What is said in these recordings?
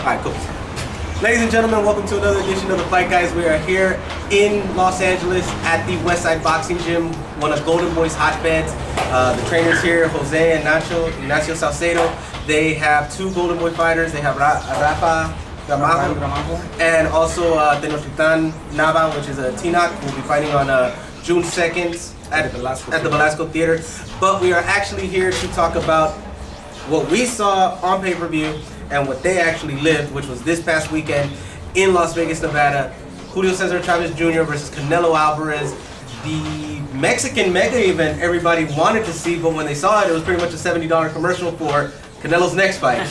Alright, cool. Ladies and gentlemen, welcome to another edition of the Fight Guys. We are here in Los Angeles at the Westside Boxing Gym, one of Golden Boy's hotbeds. The trainers here, Jose and Ignacio Saucedo. They have two Golden Boy fighters. They have Rafa Gramajo and also Tenochtitlan Nava, which is a T-Knock, who will be fighting on June 2nd at the Velasco Theater. But we are actually here to talk about what we saw on pay-per-view and what they actually lived, which was this past weekend in Las Vegas, Nevada. Julio Cesar Chavez Jr. versus Canelo Alvarez. The Mexican mega event everybody wanted to see, but when they saw it, it was pretty much a $70 commercial for Canelo's next fight.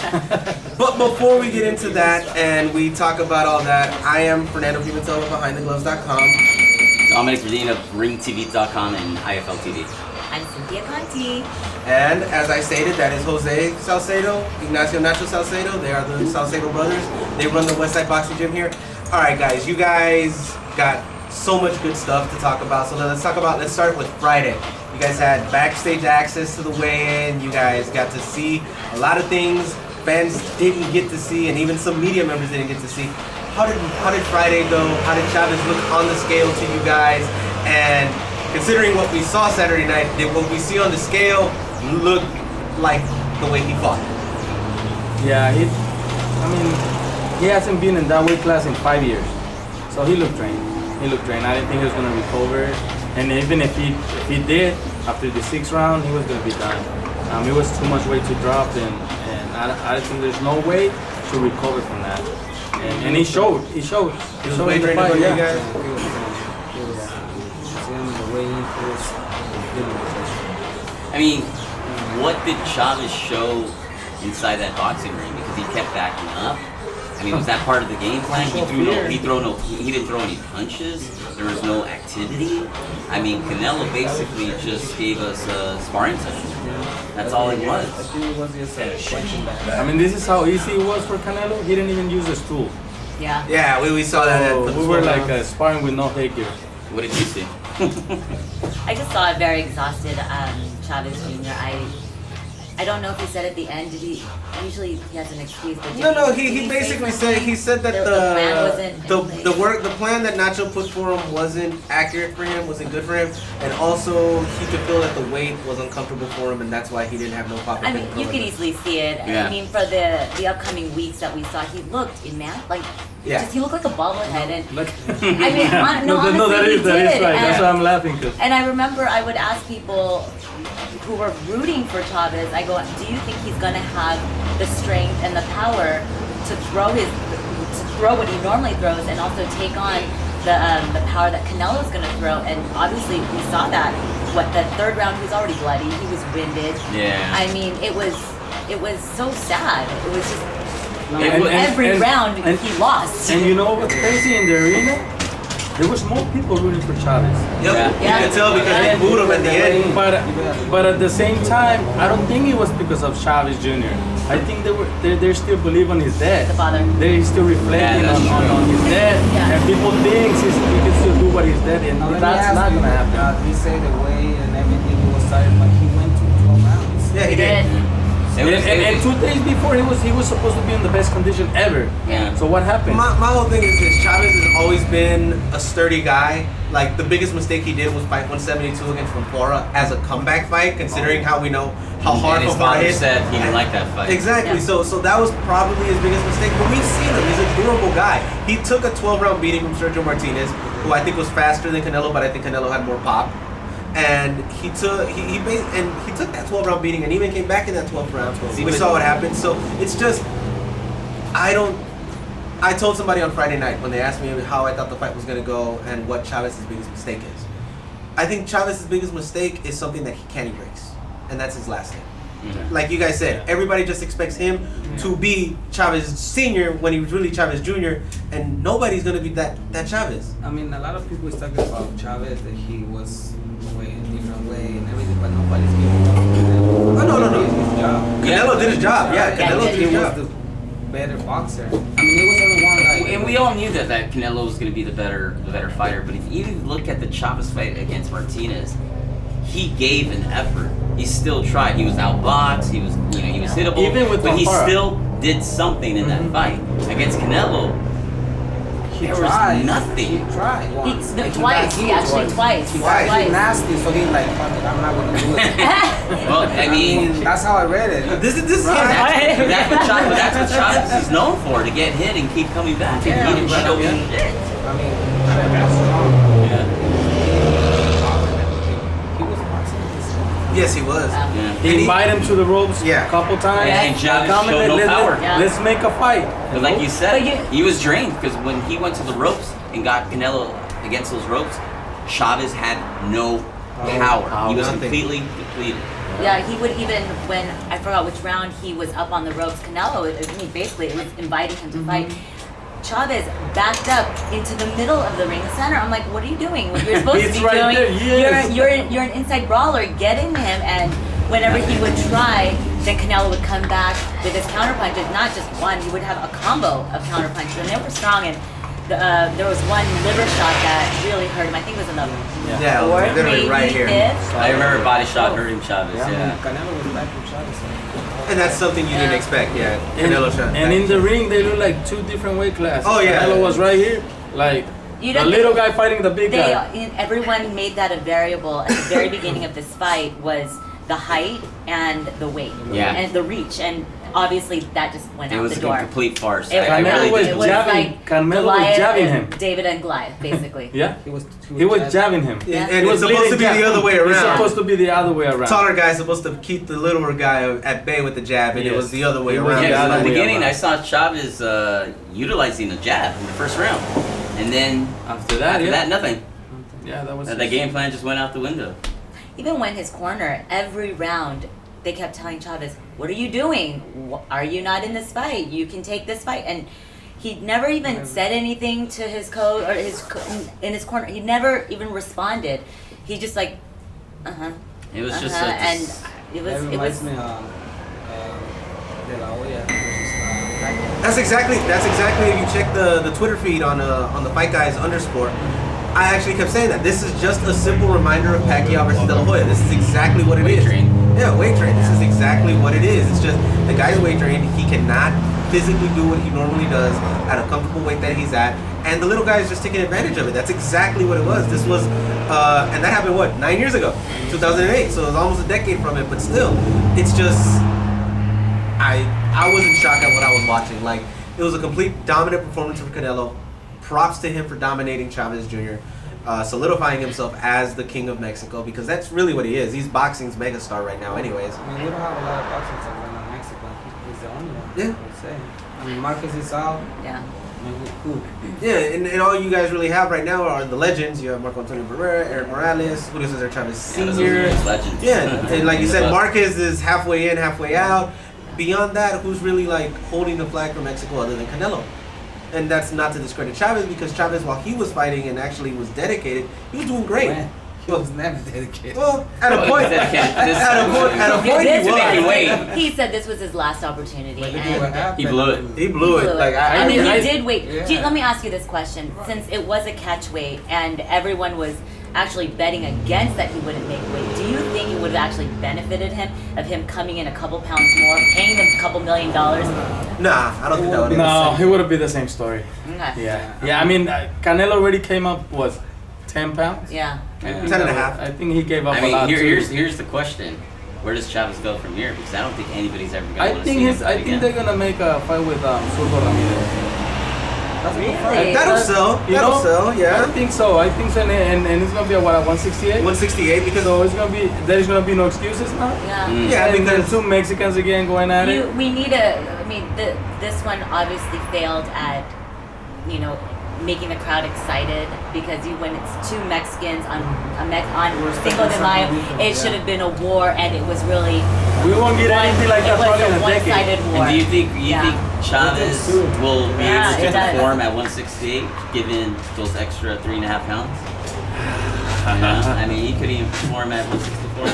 But before we get into that and we talk about all that, I am Fernando Pimentel of BehindTheGloves.com. Dominic Verdin of RingTV.com and IFL TV. I'm Cynthia Conte. And as I stated, that is Jose Saucedo, Ignacio Nacho Saucedo. They are the Saucedo brothers. They run the Westside Boxing Gym here. All right, guys, you guys got so much good stuff to talk about. So let's start with Friday. You guys had backstage access to the weigh-in. You guys got to see a lot of things fans didn't get to see, and even some media members didn't get to see. How did Friday go? How did Chavez look on the scale to you guys? And considering what we saw Saturday night, did what we see on the scale look like the way he fought? Yeah, he hasn't been in that weight class in 5 years, so he looked drained. I didn't think he was going to recover, and even if he did, after the 6th round, he was going to be done. It was too much weight to drop, and I think there's no way to recover from that. And he showed. He was way drained for you guys. I mean, what did Chavez show inside that boxing ring? Because he kept backing up. I mean, was that part of the game plan? He didn't throw any punches. There was no activity. I mean, Canelo basically just gave us a sparring session. That's all it was. I think it was just punching back. I mean, this is how easy it was for Canelo. He didn't even use a stool. Yeah. Yeah, we saw that. We were like sparring with no headgear. What did you see? I just saw a very exhausted Chavez Jr. I don't know if he said at the end, usually he has an excuse, but no, he basically said that the plan that Nacho put for him wasn't accurate for him, wasn't good for him, and also he could feel that the weight was uncomfortable for him, and that's why he didn't have no pop. I mean, you could easily see it. Yeah. I mean, for the upcoming weeks that we saw, he looked he looked like a bobblehead, and honestly, that is right. That's why I'm laughing. And I remember I would ask people who were rooting for Chavez, I go, do you think he's gonna have the strength and the power to throw what he normally throws, and also take on the power that Canelo's gonna throw? And obviously we saw that. The 3rd round, he was already bloody, he was winded. Yeah. I mean, it was so sad. It was just every round he lost. And you know what's crazy in the arena? There was more people rooting for Chavez. Yep. You can tell because they booed him at the end. But at the same time, I don't think it was because of Chavez Jr. I think they still believe on his dad. The father. They're still reflecting on his dad. Yeah. And people think he can still do what his dad did. And that's not going to happen. He said the way and everything he was tired, but he went to 12 rounds. Yeah, he did. And 2 days before, he was supposed to be in the best condition ever. Yeah. So what happened? My whole thing is this: Chavez has always been a sturdy guy. Like, the biggest mistake he did was fight 172 against Fonfora as a comeback fight, considering how we know how hard his Fonfora father is. said he didn't like that fight. Exactly. Yeah. So that was probably his biggest mistake. But we've seen him; he's a durable guy. He took a 12-round beating from Sergio Martinez, who I think was faster than Canelo, but I think Canelo had more pop. And he took that 12-round beating and even came back in that 12th round. We saw what happened. So it's just, I told somebody on Friday night when they asked me how I thought the fight was going to go and what Chavez's biggest mistake is. I think Chavez's biggest mistake is something that he can't erase, and that's his last name. Mm-hmm. Like you guys said, everybody just expects him to be Chavez Sr. when he was really Chavez Jr., and nobody's going to be that Chavez. I mean, a lot of people is talking about Chavez, that he was way a different way and everything, but nobody's giving up. No. He did his job. Canelo did his job. Yeah, Canelo did his job. He was the better boxer. I mean, it was only one guy. And we all knew that Canelo was going to be the better fighter. But if you look at the Chavez fight against Martinez, he gave an effort. He still tried. He was outboxed. He was hittable. Even with but he Fonfara. still did something in that fight. Against Canelo, He there tried. was nothing. He tried once. No, And twice. got He hit actually twice. He got Twice. hit nasty, so he's like, fuck it, I'm not gonna do it. Well, I mean, That's how I read it. This that's what Chavez is known for, to get hit and keep coming back. Yeah, And he didn't but- show yeah. shit. I mean, that's strong. Yeah. He was boxing this. Yes, he was. Yeah. He invited him to the ropes Yeah. a couple times. Yeah, and Chavez Come showed no power. Yeah. Let's make a fight. But like you said, But you- he was drained because when he went to the ropes and got Canelo against those ropes, Chavez had no power. He was Nothing. completely depleted. Yeah, he would even, when, I forgot which round he was up on the ropes, Canelo, I mean, basically, it was inviting him to fight. Chavez backed up into the middle of the ring center. I'm like, what are you doing? What you're supposed to He's be right doing, there, yes. you're an inside brawler, get in him, and whenever he would try, then Canelo would come back with his counterpunches, not just one, he would have a combo of counterpunches, and they were strong, and there was one liver shot that really hurt him. I think it was in the Yeah, fourth, literally maybe right here. fifth. I remember body shot hurting Chavez. I mean, Yeah. Canelo was back with Chavez. And that's something you didn't expect, yeah. And, Canelo shot. and in the ring, they look like two different weight classes. Oh, yeah. Canelo was right here, like You the don't little think- guy fighting the big guy. Everyone made that a variable at the very beginning of this fight was the height and the weight. Yeah. And the reach, and obviously that just went It out was the a door. complete farce. It, I it Canelo really was did. It was jabbing- like Canelo was Goliath jabbing and him. David and Goliath, basically. Yeah, He was jabbing him. And Yeah. it's supposed to leading be jab. the other way It's around. supposed to be the other way around. Taller guy's supposed to keep the littler guy at bay with the jab, and it Yes. was the other way It was around. the Yeah, 'cause other in the way beginning, around. I saw Chavez utilizing a jab in the first round, and then After that, after yeah, that, nothing. yeah, that was. The game plan just went out the window. Even when his corner, every round, they kept telling Chavez, "What are you doing? Are you not in this fight? You can take this fight." And he never even said anything to his coach or in his corner. He never even responded. He just like, It was just and it was reminds me of De La Hoya versus Pacquiao. That's exactly if you check the Twitter feed on the Fight Guys underscore. I actually kept saying that. This is just a simple reminder of Pacquiao versus De La Hoya. This is exactly what it Weight is. train. Yeah, weight train. This is exactly what it is. It's just the guy's weight trained. He cannot physically do what he normally does at a comfortable weight that he's at, and the little guy is just taking advantage of it. That's exactly what it was. This was, and that happened 9 years ago, 2008. So it was almost a decade from it, but still, it's just. I was in shock at what I was watching. Like, it was a complete dominant performance from Canelo. Props to him for dominating Chavez Jr., solidifying himself as the king of Mexico, because that's really what he is. He's boxing's megastar right now anyways. I mean, we don't have a lot of boxers that run on Mexico. He's the only one. Yeah. I would say. I mean, Marcus is out. yeah. I mean, who? Yeah, and all you guys really have right now are the legends. You have Marco Antonio Barrera, Eric Morales, Julio Cesar Chavez Yeah, those Sr. are legends. Yeah, and like you said, But- Marquez is halfway in, halfway out. Beyond that, who's really like holding the flag for Mexico other than Canelo? And that's not to discredit Chavez, because Chavez, while he was fighting and actually was dedicated, he was doing great. When? He was never dedicated. Well, at a Well, point, he was dedicated. at a point, This he was- making was. weight. He said this was his last opportunity. But look and at what happened. He blew it. He blew it. Like I mean, I- he did wait. Yeah. Let me ask you this question: since it was a catch weight and everyone was actually betting against that he wouldn't make weight, do you think it would have actually benefited him of him coming in a couple pounds more, paying them a couple $1 million? Nah, I don't think that would be No, the it would have been the same story. Okay. Yeah. I mean, Canelo already came up, what, 10 pounds? Yeah. I think 10 and a that half. was- I think he gave up I a mean, lot too. here's the question: where does Chavez go from here? Because I don't think anybody's ever gonna I want to think see him he's. I fight think again. they're gonna make a fight with Zurdo Ramirez. Really? That'll sell. You That'll know? sell. I Yeah. think so. I think so, and it's gonna be a, what, a 168. 168 because So it's gonna be. There's gonna be no excuses now. Yeah. Mm. yeah, And because there's two Mexicans again going at it. We need a. I mean, this one obviously failed at, making the crowd excited, because when it's two Mexicans on Cinco de Mayo, it should have been a war, and it was really. We won't get anything like that It was probably in a a decade. one-sided war. And do you think Yeah. Chavez will be Yeah, able it to does. perform at 168, given those extra 3.5 pounds? I mean, he could even perform at 164.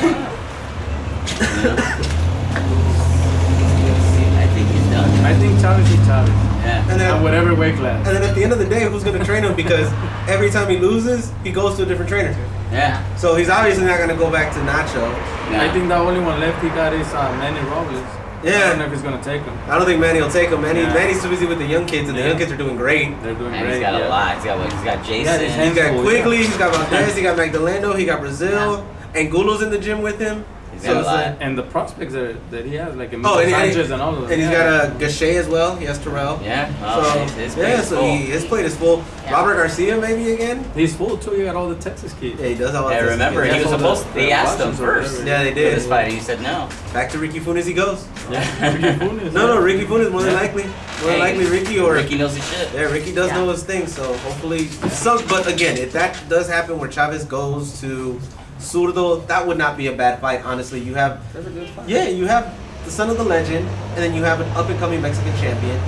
I think he's done. I think Chavez is Chavez. Yeah. And then At whatever weight class. And then at the end of the day, who's going to train him? Because every time he loses, he goes to a different trainer. Yeah. So he's obviously not going to go back to Nacho. Yeah. I think the only one left he got is Manny Robles. I Yeah. don't know if he's gonna take him. I don't think Manny will take him. Yeah. Manny's too busy with the young kids, and the Yeah. young kids are doing great. They're doing And great. he's got yeah. a lot. He's got what? He's got Jason. his He's hands got full, Quigley, yeah. he's got Valdez, he got Magdaleno, he got Brazil, and Gulo's in the gym with him. He's got a it's lot. like- And the prospects that he has, like Oh, and, Sanchez and all of them. and he's yeah. got Gachet as well. He has Terrell. Yeah. Oh, So his plate is so full. his plate is full. Yeah. Robert Garcia maybe again. He's full too. He got all the Texas kids. Yeah, he does have all I this. remember Yeah, he was all the- supposed. They the asked him Russians or first. whatever. Yeah, they For did. this fight, and he said no. Back to Ricky Funes he goes. Yeah. Ricky Funes, No, yeah. Ricky Funes more than likely. More than likely Ricky or Ricky knows his shit. yeah, Ricky does Yeah. know his thing. So hopefully some. But again, if that does happen where Chavez goes to Zurdo, that would not be a bad fight. Honestly, you have That's a good fight. yeah, you have the son of the legend, and then you have an up and coming Mexican champion.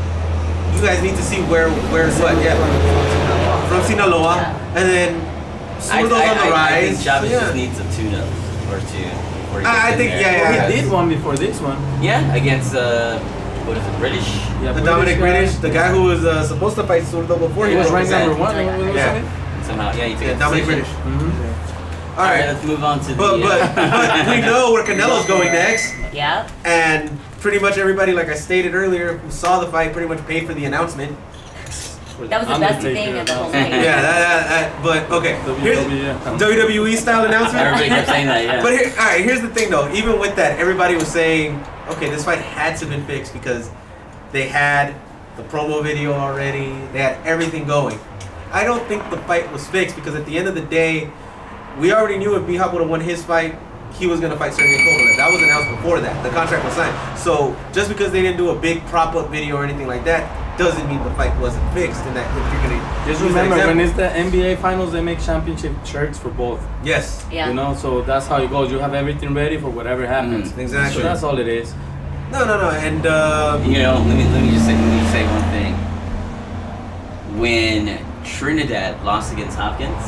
You guys need to see where's what. Yeah, from Sinaloa, Yeah. and then Zurdo's on the I rise. think Chavez yeah. just needs a tune-up or two. Before he I gets in think, there. yeah, Well, yeah. he did one before this one. Yeah, against what is it, British? Yeah, The Dominic guy. British, the guy who was supposed to fight Zurdo before He was broke ranked his number hand. one. Yeah. Yeah. Somehow, yeah, he took Yeah, a Dominic decision. British. Mm-hmm. All right, Let's move on to but the. but we know where Canelo's going next, Yeah. and pretty much everybody, like I stated earlier, who saw the fight, pretty much paid for the announcement. That was the best thing in the whole thing. Yeah, but okay. Here's WWE style announcement. Everybody kept saying that, yeah. But here, all right, here's the thing though. Even with that, everybody was saying, okay, this fight had to have been fixed because they had the promo video already. They had everything going. I don't think the fight was fixed because at the end of the day, we already knew if B-Hop would have won his fight, he was going to fight Sergey Kovalev. That was announced before that. The contract was signed. So just because they didn't do a big prop-up video or anything like that doesn't mean the fight wasn't fixed. And that if you're going to Just remember, when it's the NBA finals, they make championship shirts for both. Yes. Yeah. You know, so that's how it goes. You have everything ready for whatever happens. Exactly. So that's all it is. No. And You know, let me just say one thing. When Trinidad lost against Hopkins,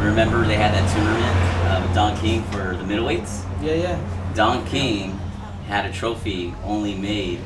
remember they had that tournament with Don King for the middleweights? Yeah. Don King had a trophy only made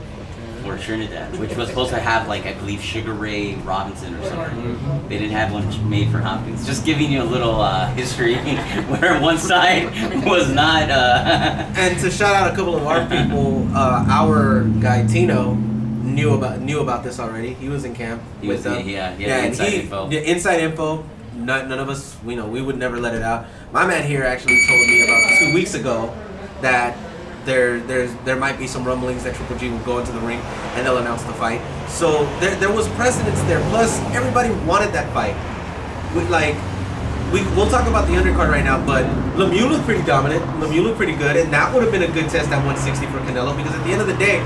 for Trinidad, which was supposed to have, like, I believe Sugar Ray Robinson or something. They didn't have one made for Hopkins. Just giving you a little history where one side was not. And to shout out a couple of our people, our guy Tino knew about this already. He was in camp He with was, them. yeah, and inside info. The inside info. None of us, we would never let it out. My man here actually told me about 2 weeks ago that there might be some rumblings that Triple G will go into the ring and they'll announce the fight. So there was precedence there. Plus everybody wanted that fight. We'll talk about the undercard right now, but Lemieux looked pretty dominant. Lemieux looked pretty good, and that would have been a good test at 160 for Canelo because at the end of the day,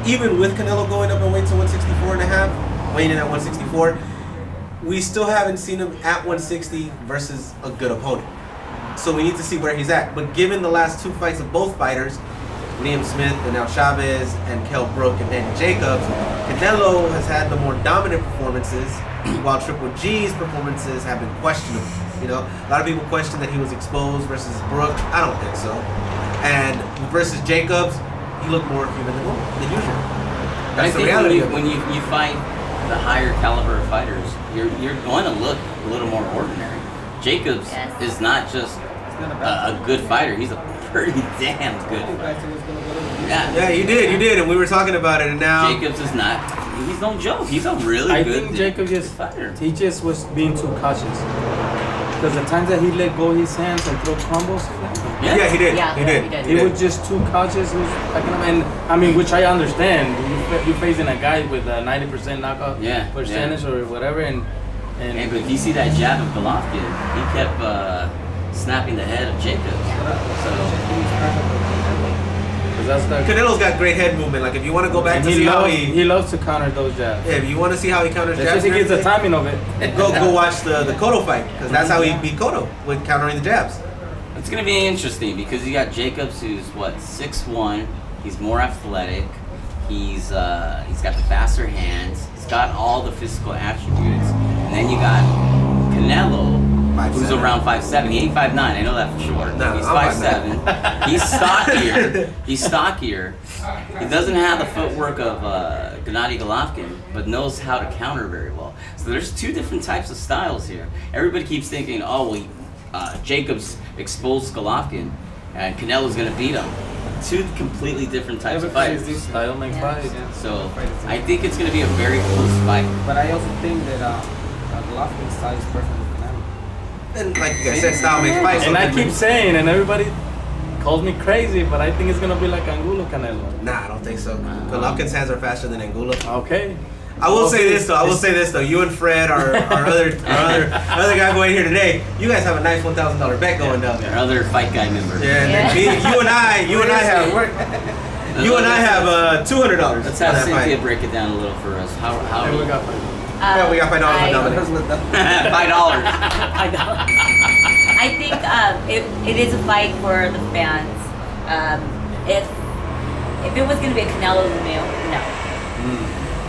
even with Canelo going up in weight to 164 and a half, weighing in at 164, we still haven't seen him at 160 versus a good opponent. So we need to see where he's at. But given the last two fights of both fighters, Liam Smith and now Chavez and Kell Brook and Danny Jacobs, Canelo has had the more dominant performances, while Triple G's performances have been questionable. You know, a lot of people question that he was exposed versus Brook. I don't think so. And versus Jacobs, he looked more human than usual. I That's the think reality of it. when you fight the higher caliber of fighters, you're going to look a little more ordinary. Jacobs Yes. is not just It's not a bad a good fighter; he's a pretty damn good You fighter. guys said it was gonna go to the Yeah, Yeah, you did, and we were talking about it, and now Jacobs is not. He's no joke. He's a really I good think Jacob just fighter. he just was being too cautious. Because the times that he let go his hands and throw combos, yeah, he did, Yeah, he did, he did. he was just too cautious. He was like, and I mean, which I understand. You're facing a guy with a 90% knockout Yeah, percentage or whatever, and Hey, but if you see that jab of Golovkin, he kept snapping the head of Jacobs. So because that's the. Canelo's got great head movement. Like if you want to go back And to he see how loves, he, he loves to counter those jabs. if you want to see how he counters It's jabs, just he and gets the everything, timing of it. go watch the Cotto fight because that's how he beat Cotto with countering the jabs. it's gonna be interesting because you got Jacobs, who's what 6'1". He's more athletic. He's got the faster hands. He's got all the physical attributes. And then you got Canelo, who's 5'7". around 5'7". He ain't 5'9". I know that for sure. No, He's I'm 5'7". He's stockier. He's stockier. He doesn't have the footwork of Gennady Golovkin, but knows how to counter very well. So there's two different types of styles here. Everybody keeps thinking, oh, well, Jacobs exposed Golovkin, and Canelo's gonna beat him. two completely different types of Everybody is fighters. different. Style makes Yeah. fight. Yeah. So I think it's going to be a very close fight. But I also think that Golovkin style is perfect with Canelo. And like you guys said, style makes fight. And I something- keep saying, and everybody calls me crazy, but I think it's gonna be like Angulo Canelo. Nah, I don't think so. Golovkin's hands are faster than Angulo. Okay. I will say this though. You and Fred, our other guy going here today. You guys have a nice $1,000 bet going down Our there. other fight guy member. Yeah, and then me, you and I have $200. Let's have on that Cynthia fight. break it down a little for us. How And we got Yeah, we got $5 on I- Dominic. $5. I think it is a fight for the fans. If it was gonna be a Canelo Lumeo, no.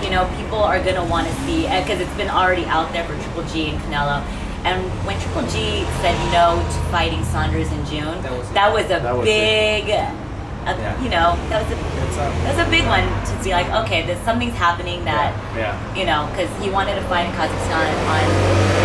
You know, people are gonna want to see because it's been already out there for Triple G and Canelo. And when Triple G said no to fighting Saunders in June, that was a big, you know, that was a big one to see. Like, okay, there's something's happening that. Yeah. You know, because he wanted to fight in Kazakhstan on.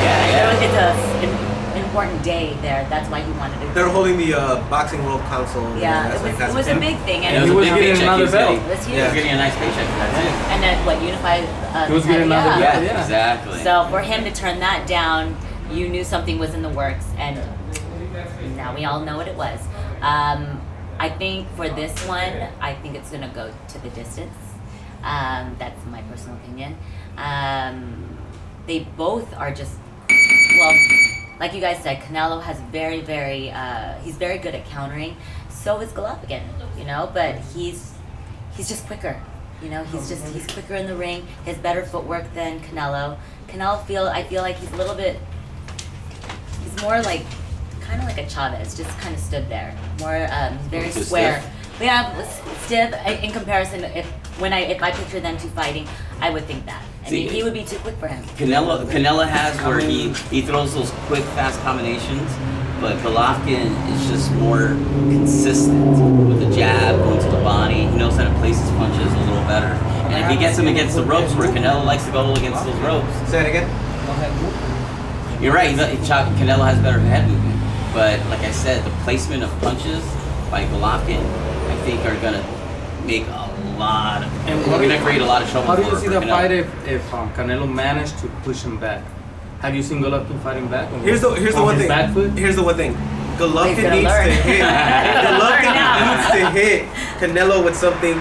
Yeah. It's an important day there. That's why he wanted to. They're holding the Boxing World Council. Yeah, it was a big thing, and It was He a was big getting paycheck. another He was getting- belt. It was huge. He was getting a nice paycheck for that too. And then what unified? He was getting another yeah. belt. Yeah, exactly. So for him to turn that down, you knew something was in the works, and now we all know what it was. I think for this one, I think it's gonna go to the distance. That's my personal opinion. They both are just well, like you guys said, Canelo has very, very. He's very good at countering. So is Golovkin, you know, but he's just quicker. You know, he's quicker in the ring. He has better footwork than Canelo. I feel like he's a little bit. He's more like, kind of like a Chavez, just kind of stood there. More, he's very Too square. stiff? Yeah, stiff in comparison. If I picture them two fighting, I would think that. I mean, See, he would be too quick for him. Canelo has where he throws those quick, fast combinations, but Golovkin is just more consistent with the jab, going to the body. He knows how to place his punches a little better. And if he gets him against the ropes, where Canelo likes to go against those ropes, Say it again. No head movement. you're right. Canelo has better head movement, but like I said, the placement of punches by Golovkin, I think, are gonna make a lot. And We're gonna create a lot of trouble. How do you for see the Canelo. fight if Canelo managed to push him back? Have you seen Golovkin fighting back? Here's the on one his thing. back foot? Here's the one thing. He's Golovkin gonna needs learn. to hit. Golovkin now. needs to hit Canelo with something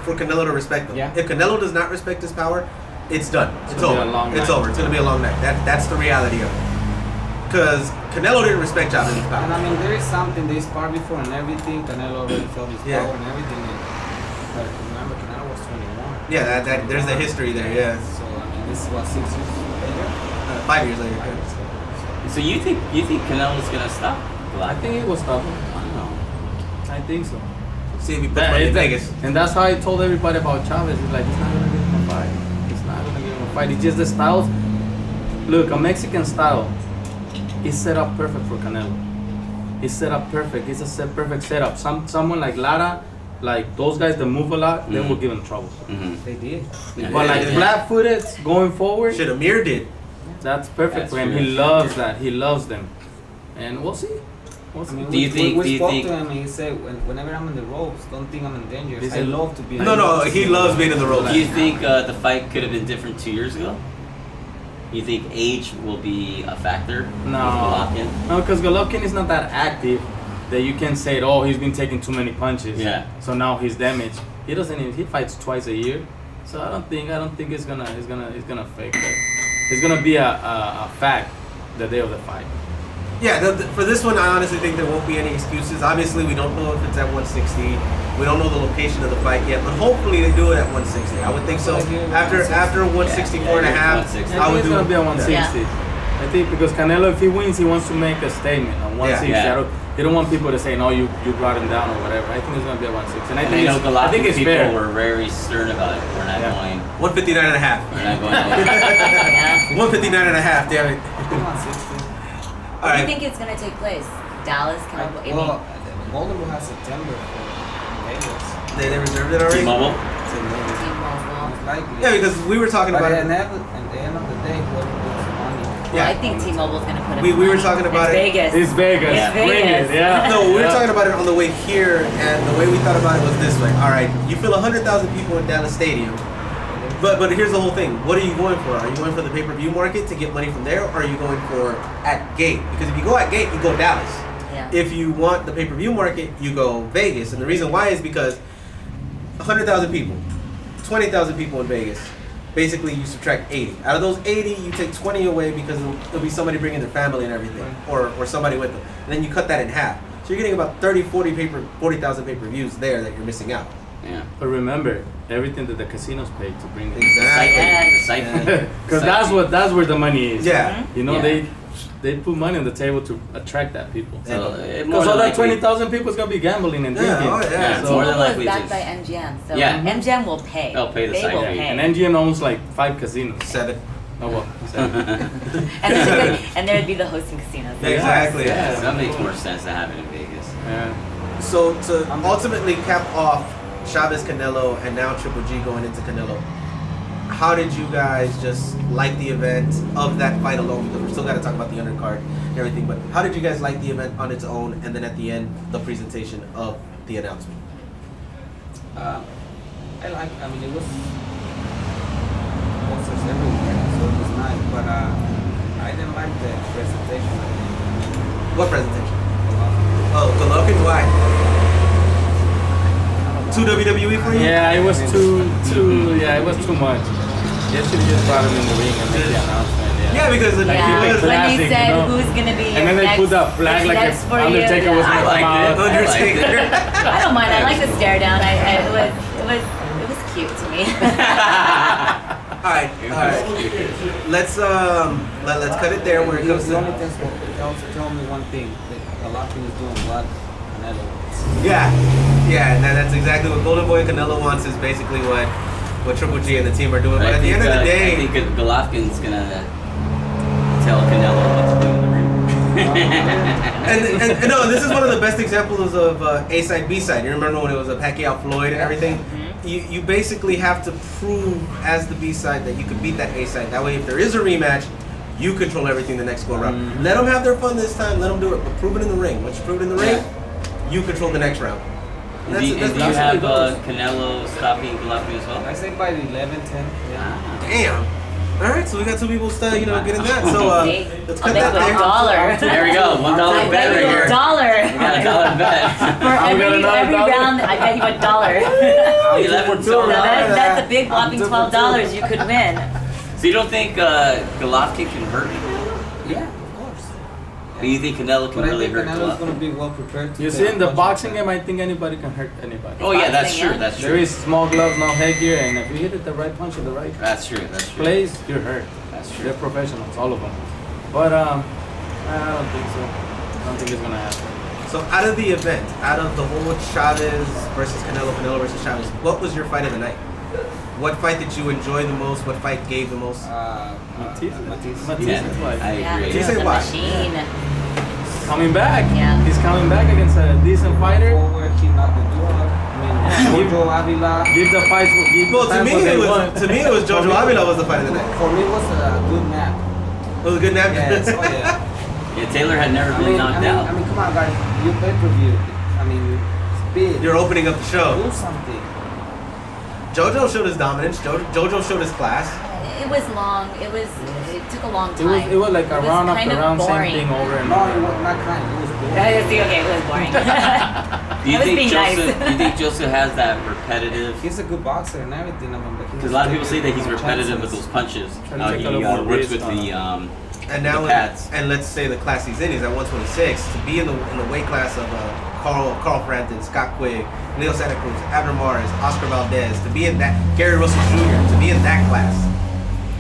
for Canelo to respect him. Yeah. If Canelo does not respect his power, it's done. It's gonna be over. a long It's night. over. It's gonna be a long night. That's the reality of it. Because Canelo didn't respect Chavez's And power. I mean, there is something they sparred before and everything. Canelo already felt his Yeah. power and everything. But remember, Canelo was 21. Yeah, that there's the history there. Yeah, So I mean, this was 6 years later. 5 years later. So you think Canelo's gonna stop? I think it will stop him. I don't know. I think so. See if he puts money in Vegas. And that's how I told everybody about Chavez. It's like, he's not going to give him a fight. He's not going to give him a fight. It's just the styles. Look, a Mexican style is set up perfect for Canelo. It's set up perfect. It's a perfect setup. Someone like Lara, like those guys that move a lot, they will give him trouble. Mm-hmm. They did. Yeah. But like Yeah. flat-footed going forward, Shit, Amir did. that's perfect That's for him. true. He loves that. He loves them. And we'll see. We'll I see. mean, Do you think- we do you spoke think- to him and he said, whenever I'm in the ropes, don't think I'm in danger. He I said- love to be in No, he loves being in the ropes. Do you think the fight could have been different 2 years ago? You think age will be a factor with No, Golovkin? no, because Golovkin is not that active that you can say, oh, he's been taking too many punches. Yeah. So now he's damaged. He doesn't even. He fights twice a year. So I don't think it's gonna fake that. It's gonna be a fact the day of the fight. Yeah, for this one, I honestly think there won't be any excuses. Obviously, we don't know if it's at 160. We don't know the location of the fight yet, but hopefully they do it at 160. I would think so. After 164 and a half, 160. I I would think it's do gonna be a 160. I think because Canelo, if he wins, he wants to make a statement on 160. Yeah. He don't want people to say, no, you brought him down or whatever. I think it's gonna be a 160. And I And think I know I think Golovkin it's people fair. were very stern about it. We're not Yeah. going. 159 and a half. We're not going. There. Yeah. 159 and a half, damn it. 160. All What do you right. think it's gonna take place? Dallas, Cowboy. Well, Golden will have September for Vegas. They reserved it already? T-Mobile. T-Mobile. Most likely. Yeah, because we were talking But about at it. the end of the day, whoever puts the money Yeah. I think T-Mobile's gonna put it. We were talking about it's it. Vegas. It's Vegas. It's Bring Vegas. it, yeah. No, we were Yeah. talking about it on the way here, and the way we thought about it was this way. All right, you fill 100,000 people in Dallas Stadium, but here's the whole thing. What are you going for? Are you going for the pay-per-view market to get money from there, or are you going for at gate? Because if you go at gate, you go Dallas. Yeah. If you want the pay-per-view market, you go Vegas, and the reason why is because 100,000 people, 20,000 people in Vegas. Basically, you subtract 80. Out of those 80, you take 20 away because it'll be somebody bringing their family and everything, or somebody with them. And then you cut that in half. So you're getting about 40,000 pay-per-views there that you're missing out. Yeah. But remember, everything that the casinos pay to bring it. Exactly. Because that's where the money is. Yeah. You know, Yeah. they put money on the table to attract that people. So, more Because than all that likely- 20,000 people is gonna be gambling and Yeah, drinking. oh, yeah. Yeah, So- it's more than T-Mobile likely is backed it's- by MGM, so Yeah. MGM will pay. They'll pay the They side will fee. pay. And MGM owns like 5 casinos. 7. Oh well. 7. and there'd be the hosting casinos. Exactly. Yeah, that makes more sense to have it in Vegas. Yeah. So to ultimately cap off Chavez Canelo and now Triple G going into Canelo, how did you guys just like the event of that fight alone? Because we're still got to talk about the undercard and everything, but how did you guys like the event on its own, and then at the end, the presentation of the announcement? I mean, it was posters everywhere, so it was nice, but I didn't like the presentation. What presentation? Oh, Golovkin, why? Too WWE for you? Yeah, it was too. Yeah, it was too much. They should have just brought him in the ring and made the announcement. Yeah, because Like, Yeah, keep it because when classic, they you said know? who's gonna be And your then they next, put that flag like next if for you. Undertaker was Yeah. gonna I come liked out. it. I liked Undertaker. I don't mind. I like the stare down. It was cute to me. All right. Let's cut it there where it comes The to. only thing tell me one thing, that Golovkin is doing what Canelo wants. Yeah, and that's exactly what Golden Boy and Canelo wants, is basically what Triple G and the team are doing. But I at the think, end of the I day, think Golovkin's gonna tell Canelo what to do in the ring. and no, this is one of the best examples of A side, B side. You remember when it was a Pacquiao Floyd and everything? You basically have to prove as the B side that you can beat that A side. That way, if there is a rematch, you control everything the next go around. Let them have their fun this time. Let them do it, but prove it in the ring. Once you prove it in the ring, you control the next round. And do you have Canelo stopping Golovkin as well? I say by the 11, 10. Yeah. Damn. All right, so we got two people still, getting that. So See? let's I'll cut bet that you there. a dollar. There we go, $1 I bet bet right you here. a dollar. We got $1 bet. For I'm gonna every $1. round, I bet you a dollar. 11 So $12. that's a big whopping $12 you could win. So you don't think Golovkin can hurt him? Yeah, of course. Or you think Canelo can But I really think hurt Canelo's going to Golovkin? be well prepared to You see, in the boxing game, I think anybody can hurt anybody. Oh yeah, that's Boxing, true. yeah. That's There true. is small gloves, no headgear, and if you hit it the right punch or the right That's true. That's true. place, you're hurt. That's true. They're professionals, all of them. But I don't think so. I don't think it's gonna happen. So out of the event, out of the whole Chavez versus Canelo, Canelo versus Chavez, what was your fight of the night? What fight did you enjoy the most? What fight gave the most? Matisse. Matisse. Matisse Yeah, is like I Yeah, agree. You say the why? machine. coming back. Yeah. He's coming back against a decent fighter. Forward, he knocked the door. I mean, Jojo Avila. Give the fights. Give Well, the to fans me what they it was want. Jojo Avila was the fight of the night. For me, it was a good nap. It was a good nap. Yes, oh yeah. Yeah, Taylor had never been knocked out. I mean, come on, guys. You pay-per-view. I mean, it's big. You're opening up the show. Do something. Jojo showed his dominance. Jojo showed his class. It was long. It took a long It time. was like a It was round kind after of round, boring. same thing over and No, over. it was not kind. It was boring. Yeah, see, okay, it was boring. Do you I was think being Joseph? nice. Do you think Joseph has that repetitive? He's a good boxer and everything. I mean, but Because a lot of people say that he's repetitive with those punches. Trying to take a He little more works risk with on the And now, the pads. and let's say the class he's in, he's at 126. To be in the weight class of Carl Frampton, Scott Quigg, Leo Santa Cruz, Abner Mares, Oscar Valdez, to be in that, Gary Russell Jr., to be in that class,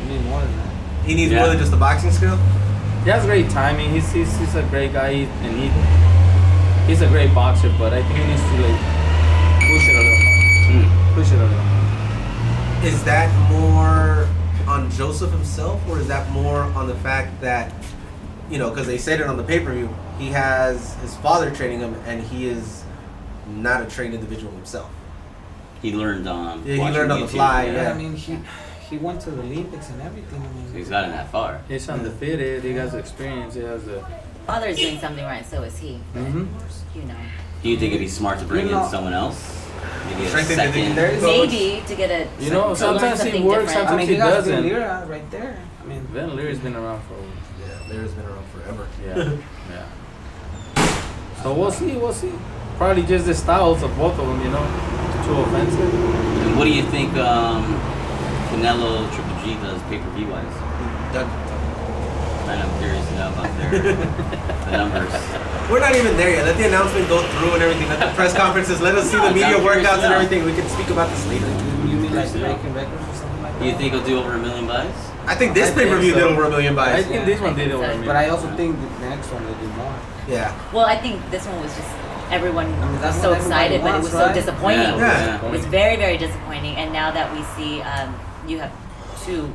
You need more than that. he needs Yeah. more than just the boxing skill. He has great timing. He's a great guy, and he's a great boxer. But I think he needs to like push it a little more. Push it a little more. Is that more on Joseph himself, or is that more on the fact that, because they said it on the pay-per-view, he has his father training him, and he is not a trained individual himself. He learned on. Yeah, he watching learned on the YouTube, fly, Yeah, yeah. I mean, he he went to the Olympics and everything. I mean, So he's gotten that far. He's undefeated. He has experience. He has the. Father is doing something right, so is he. Mm-hmm. You know. Do you think it'd be smart to bring You know- in someone else? Maybe a Strengthen the second. there is Maybe to get a. You know, to sometimes learn he something works, different. sometimes he he got doesn't. Lira right there. I mean, Van Leer's been around for. Yeah, Lyra's been around forever. Yeah. Yeah. So we'll see. We'll see. Probably just the styles of both of them. You know, too offensive. And what do you think Canelo Triple G does pay-per-view wise? Done. And I'm curious to know about the numbers. We're not even there yet. Let the announcement go through and everything. Let the press conferences. Let us see No, the media I'm curious workouts to and know. everything. We can speak about this later. you mean like Yeah. breaking records or something like that? Do you think he'll do over 1 million buys? I think this I think pay-per-view so. did over 1 million I buys. think this one did I it think over so. me. But I also think the next one will do more. Yeah. Well, I think this one was just everyone I mean, was that's so what everybody excited, but it wants, was so right? disappointing. Yeah. It was very, very disappointing. And now that we see you have two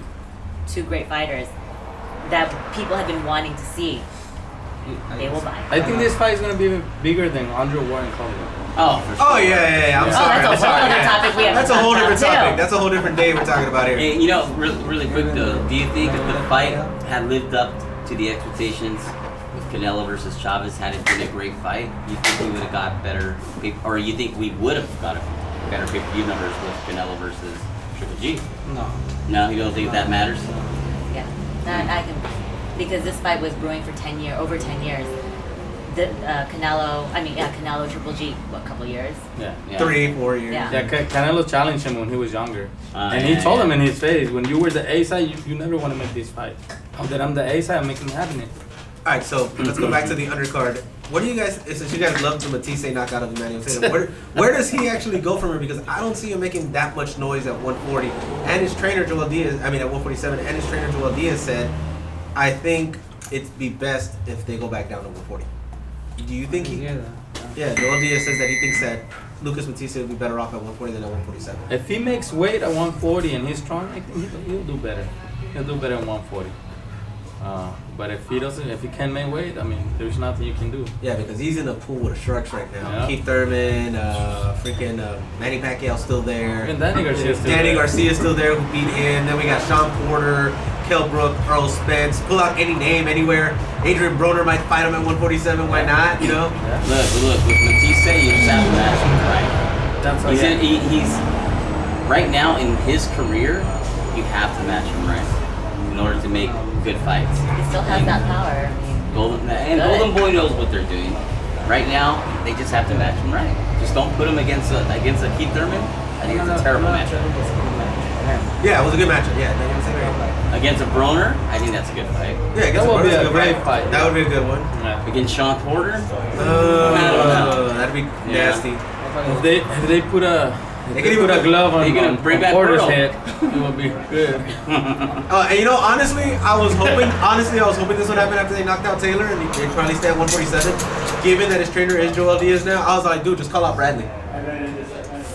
great fighters that people have been wanting to see, they will buy. I think this fight is gonna be even bigger than Andre Ward and Covington. Oh, for sure. Oh yeah. I'm Yeah. sorry. that's a I'm sorry. whole other topic we have That's to a whole talk different about, topic. too. That's a whole different day we're talking about here. Hey, you know, really quick though, do you think if the fight had lived up to the expectations with Canelo versus Chavez, had it been a great fight, you think we would have got better, or you think we would have got better pay-per-view numbers with Canelo versus Triple G? No. No, you don't think that matters? Yeah, that I can, because this fight was brewing for over 10 years. The Canelo Triple G, what, couple years? Yeah. Yeah. 3, 4 years. Yeah. Yeah, Canelo challenged him when he was younger, and he yeah, told yeah. him in his face, "When you were the A side, you never want to make this fight. Now that I'm the A side, I'm making it happen." All right, so let's go back to the undercard. What do you guys? Since you guys love the Matisse knockout of Emmanuel Taylor, where does he actually go from here? Because I don't see him making that much noise at 140. And his trainer Joel Diaz, at 147, and his trainer Joel Diaz said, "I think it'd be best if they go back down to 140." Do you think he? Yeah. Yeah, Joel Diaz says that he thinks that Lucas Matisse would be better off at 140 than at 147. If he makes weight at 140 and he's strong, I think he'll do better. He'll do better at 140. But if he doesn't, if he can't make weight, I mean, there's nothing you can do. Yeah, because he's in a pool with sharks right now. Yeah. Keith Thurman, freaking Manny Pacquiao still there. Even Danny Garcia's still Danny there. Garcia's still there who beat him. Then we got Sean Porter, Kell Brook, Earl Spence. Pull out any name anywhere. Adrian Broner might fight him at 147. Why not? You know. Yeah. Look, with Matisse, you just have to match him right. That's how He's right now in his career, you have to match him right in order to make good fights. He still has that power. I mean, Golden Boy knows what they're doing. Right now, they just have to match him right. Just don't put him against a Keith Thurman. I think it's a terrible matchup. Yeah, it was a good matchup. Yeah, you know what I'm saying? Against a Broner, I think that's a good fight. Yeah, That would be a good great fight. That would be a good one. Yeah. Against Sean Porter, That'd be Yeah. nasty. If they put a They if could they put even a glove on, they could bring back Porter's Pearl. head, it would be good. And you know, honestly, I was hoping this would happen after they knocked out Taylor and they probably stay at 147. Given that his trainer is Joel Diaz now, I was like, dude, just call out Bradley.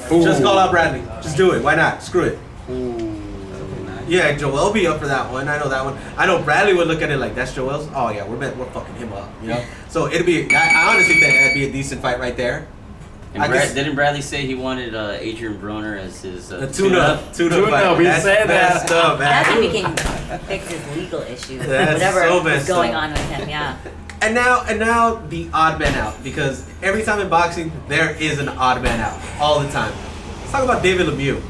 Just call out Bradley. Just do it. Why not? Screw it. Yeah, Joel be up for that one. I know that one. I know Bradley would look at it like, that's Joel's. Oh yeah, we're fucking him up. You know. So it'd be. I honestly think that'd be a decent fight right there. And I guess- didn't Bradley say he wanted Adrian Broner as his The tune-up fight. he That's said that. messed up, man. that's if we can fix his legal issues, That's whatever so is messed going up. on with him. Yeah. And now the odd man out, because every time in boxing there is an odd man out all the time. Let's talk about David Lemieux.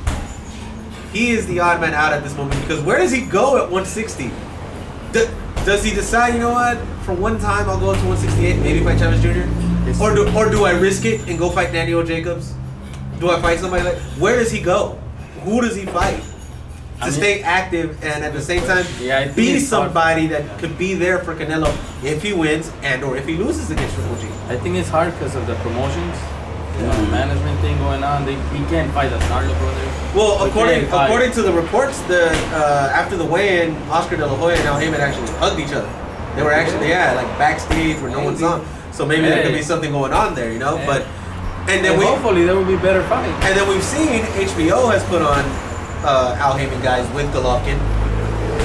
He is the odd man out at this moment because where does he go at 160? Does he decide, you know what, for one time I'll go up to 168, maybe fight Chavez Jr.? Or do I risk it and go fight Daniel Jacobs? Do I fight somebody like? Where does he go? Who does he fight? To stay active and at the same time I think be it's hard. somebody that could be there for Canelo if he wins and or if he loses against Triple G. I think it's hard because of the promotions, management thing going on. He can't fight the Nardo brothers. Well, He can't fight. according to the reports, after the weigh-in, Oscar De La Hoya and Al Heyman actually hugged each other. They were actually like backstage where no one's on. So maybe there could be something going on there, you know. Hey. But and then hopefully there will be better fights. and then we've seen HBO has put on Al Heyman guys with Golovkin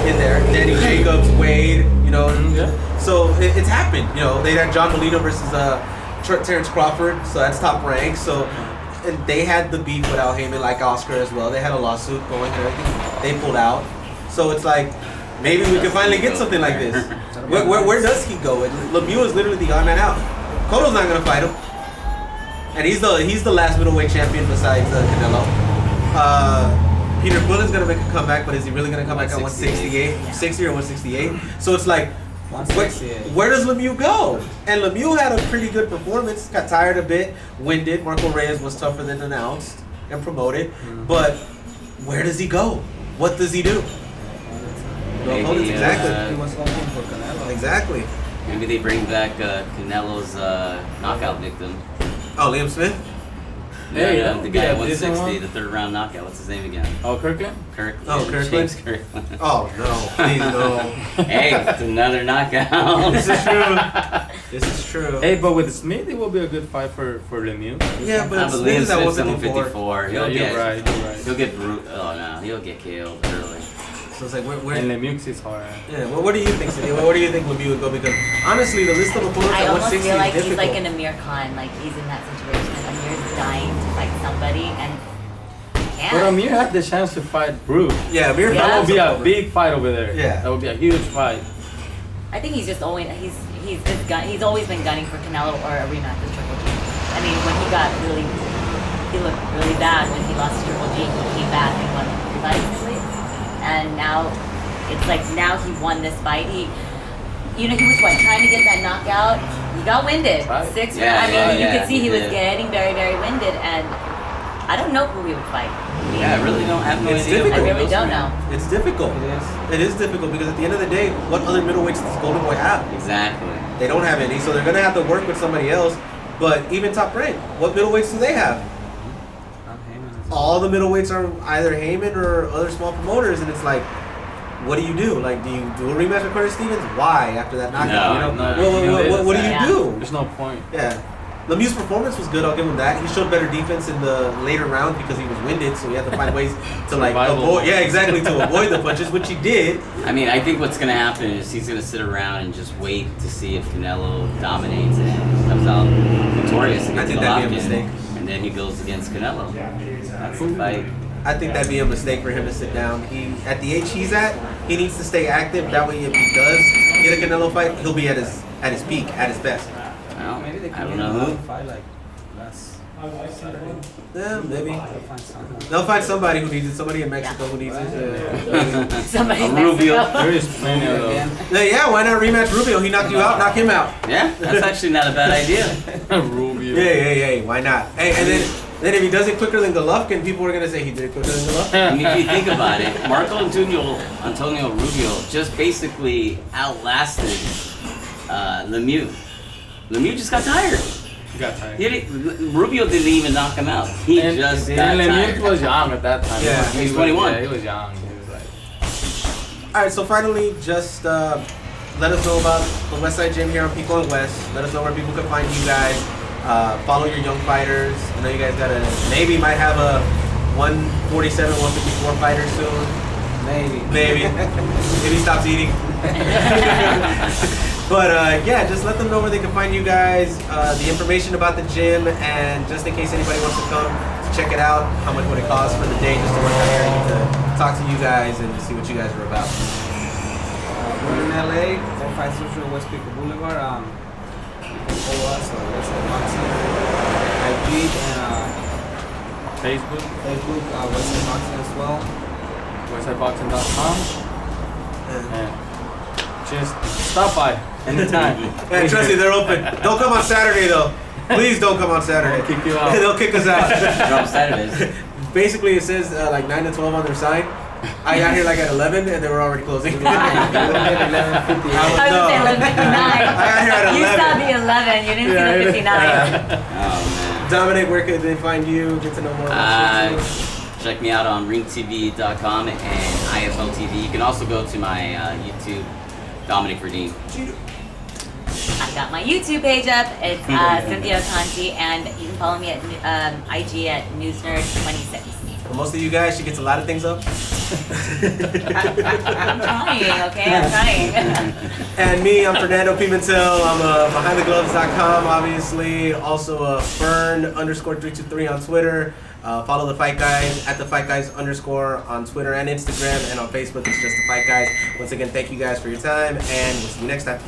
in there. Danny Jacobs, Wade, you know. Yeah. So it's happened, you know. They had John Molina versus Terrence Crawford, so that's top rank. So and they had the beef with Al Heyman, like Oscar as well. They had a lawsuit going and everything. They pulled out. So it's like, maybe we can finally get something like this. Where does he go? And Lemieux is literally the odd man out. Cotto's not gonna fight him, and he's the last middleweight champion besides Canelo. Peter Quillen's gonna make a comeback, but is he really gonna come back at 168, 60 or 168? So it's like, where does Lemieux go? And Lemieux had a pretty good performance. Got tired a bit, winded. Marco Reyes was tougher than announced and promoted, but where does he go? What does he do? Maybe, exactly. He was hoping for Canelo. Exactly. Maybe they bring back Canelo's knockout victim. Oh, Liam Smith? Hey, the guy at 160, the third round knockout. What's his name again? Oh, Kirkland? Kirkland? James Kirkland. Oh, no. Please, no. Hey, it's another knockout. This is true. This is true. Hey, but with Smith, it will be a good fight for Lemieux. Yeah, but Liam Smith is at Smith's at 154. 154. Yeah, you're right. He'll get oh no, he'll get killed early. So it's like, where And Lemieux is hard. yeah, what do you think, Cynthia? Where do you think Lemieux would go? Because honestly, the list of opponents I at almost 160 feel like is he's difficult. like an Amir Khan, like he's in that situation. Amir's dying to fight somebody, and he But can't. Amir had the chance to fight Bruce. Yeah, Amir Yeah. That would be a Khan's big fight over there. Yeah. That would be a huge fight. I think he's just always he's always been gunning for Canelo or a rematch with Triple G. I mean, when he looked really bad when he lost to Triple G. He came back and won 3 fights, I believe. And now it's like now he won this fight. He was trying to get that knockout. He got winded. Right. 6 Yeah, I mean, you yeah, could see he he was did. getting very, very winded, and I don't know who he would fight. Yeah, I really don't have no It's idea. difficult. I really don't know. It's difficult. It is difficult because at the end of the day, what other middleweights does Golden Boy have? Exactly. They don't have any, so they're gonna have to work with somebody else. But even Top Rank, what middleweights do they have? All the middleweights are either Heyman or other small promoters, and it's like, what do you do? Like, do you do a rematch with Curtis Stevens? Why after that knockout? No, What do you Yeah. do? There's no point. Yeah. Lemieux's performance was good, I'll give him that. He showed better defense in the later rounds because he was winded, so he had to find ways to like Survival. avoid to avoid the punches, which he did. I mean, I think what's gonna happen is he's gonna sit around and just wait to see if Canelo dominates and comes out victorious I against think that'd be a Golovkin, mistake. and then he goes against Canelo. That's the fight. I think that'd be a mistake for him to sit down. He at the age he's at, he needs to stay active. That way if he does get a Canelo fight, he'll be at his peak, at his best. Well, Maybe they I can don't get know another who. fight like last Saturday. Yeah, maybe. They'll find someone. They'll find somebody who needs it, somebody in Mexico who needs it. Somebody in Rubio. Mexico. There is plenty of Again. Yeah, why not rematch Rubio? He knocked you out, knock him out. Yeah, that's actually not a bad idea. those. Rubio. Yeah, why not? Hey, and then if he does it quicker than Golovkin, people are gonna say he did it quicker than Golovkin. I mean, if you think about it, Marco Antonio Rubio just basically outlasted Lemieux. Lemieux just got tired. He got tired. Rubio didn't even knock him out. He just got and Lemieux tired. was young at that time. Yeah, he was 21. Yeah, he was young. He was like, All right, so finally, just let us know about the Westside Gym here on Pico and West. Let us know where people can find you guys. Follow your young fighters. I know you guys maybe might have a 147, 154 fighter soon. Maybe. Maybe he stops eating. But yeah, just let them know where they can find you guys, the information about the gym, and just in case anybody wants to come to check it out, how much would it cost for the day just to work out here and get to talk to you guys and see what you guys are about. We're in LA, 450 West Pico Boulevard. Follow us on Westside Boxing, IG and Facebook, Westside Boxing as well. westsideboxing.com, and just stop by anytime. Yeah, trust me, they're open. Don't come on Saturday though. Please don't come on Saturday. They'll kick you out. They'll kick us out. Drop Saturdays. Basically, it says like 9 to 12 on their sign. I got here like at 11 and they were already closing. I was No. gonna say 11:59. I got here at You 11. saw the 11. You didn't see the 59. Oh man. Dominic, where could they find you? Get to know more about you. Check me out on ringtv.com and IFL TV. You can also go to my YouTube, Dominic Verdin. I got my YouTube page up. It's Cynthia Conte, and you can follow me at IG at NewsNerd26. For most of you guys, she gets a lot of things up. I'm trying, okay? I'm trying. And me, I'm Fernando Pimentel. I'm BehindTheGloves.com, obviously. Also Fern_323 on Twitter. Follow the Fight Guys at @TheFightGuys_ on Twitter and Instagram, and on Facebook it's just The Fight Guys. Once again, thank you guys for your time, and we'll see you next time.